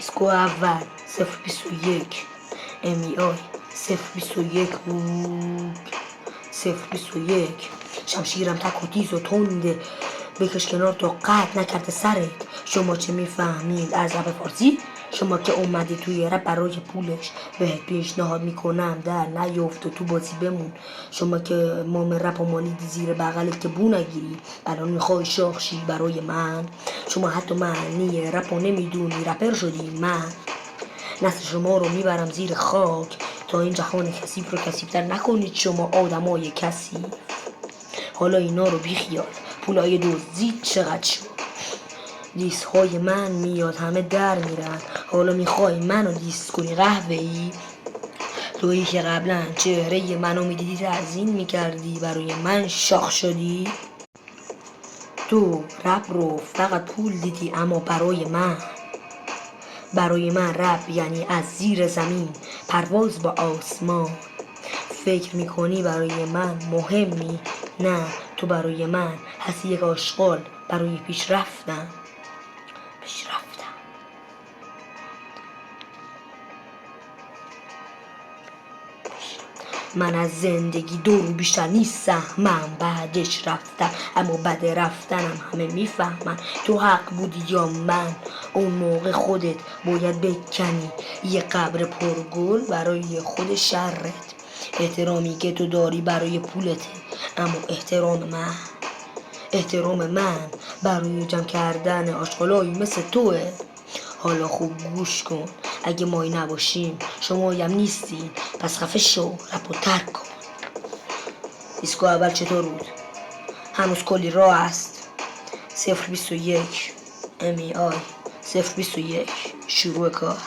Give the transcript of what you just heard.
دیسکو اول 021 امی آی 021 021 شمشیرم تک و تیز و تنده بکش کنار تو قطع نکرده سرت. شما چه میفهمید از رپ فارسی؟ شما که اومدی توی رپ برای پولش بهت پیشنهاد میکنم در نیفت و تو بازی بمون. شما که مام رپ و مالیدی زیر بغلت که بو نگیری الان میخوای شاخشی برای من. شما حتی معنی رپ و نمیدونی رپر شدی. من نسل شما رو میبرم زیر خاک تا این جهان کثیف رو کثیف‌تر نکنید شما آدمای کثیف. حالا اینا رو بیخیال، پولای دزدید چقدر شد؟ دیس های من میاد همه در میرن. حالا میخوای منو دیس کنی قهوه‌ای؟ تویی که قبلا چهره منو میدیدی تعظیم میکردی برای من شاخ شدی؟ تو رپ رو فقط پول دیدی اما برای من رپ یعنی از زیر زمین پرواز با آسمان. فکر میکنی برای من مهمی؟ نه، تو برای من هستی یک آشغال برای پیشرفتم. من از زندگی دور بیشتر نیستم. من بعدش رفتم اما بعد رفتنم همه میفهمن تو حق بودی یا من. اون موقع خودت باید بکنی یه قبر پرگل برای خود شرت. احترامی که تو داری برای پولته اما احترام من برای جمع کردن آشغالایی مثل توه. حالا خوب گوش کن، اگه مایی نباشیم شمایم نیستین پس خفه شو رپ و ترک کن. دیسکو اول چطور بود؟ هنوز کلی راه است. 021 امی آی 021 شروع کار.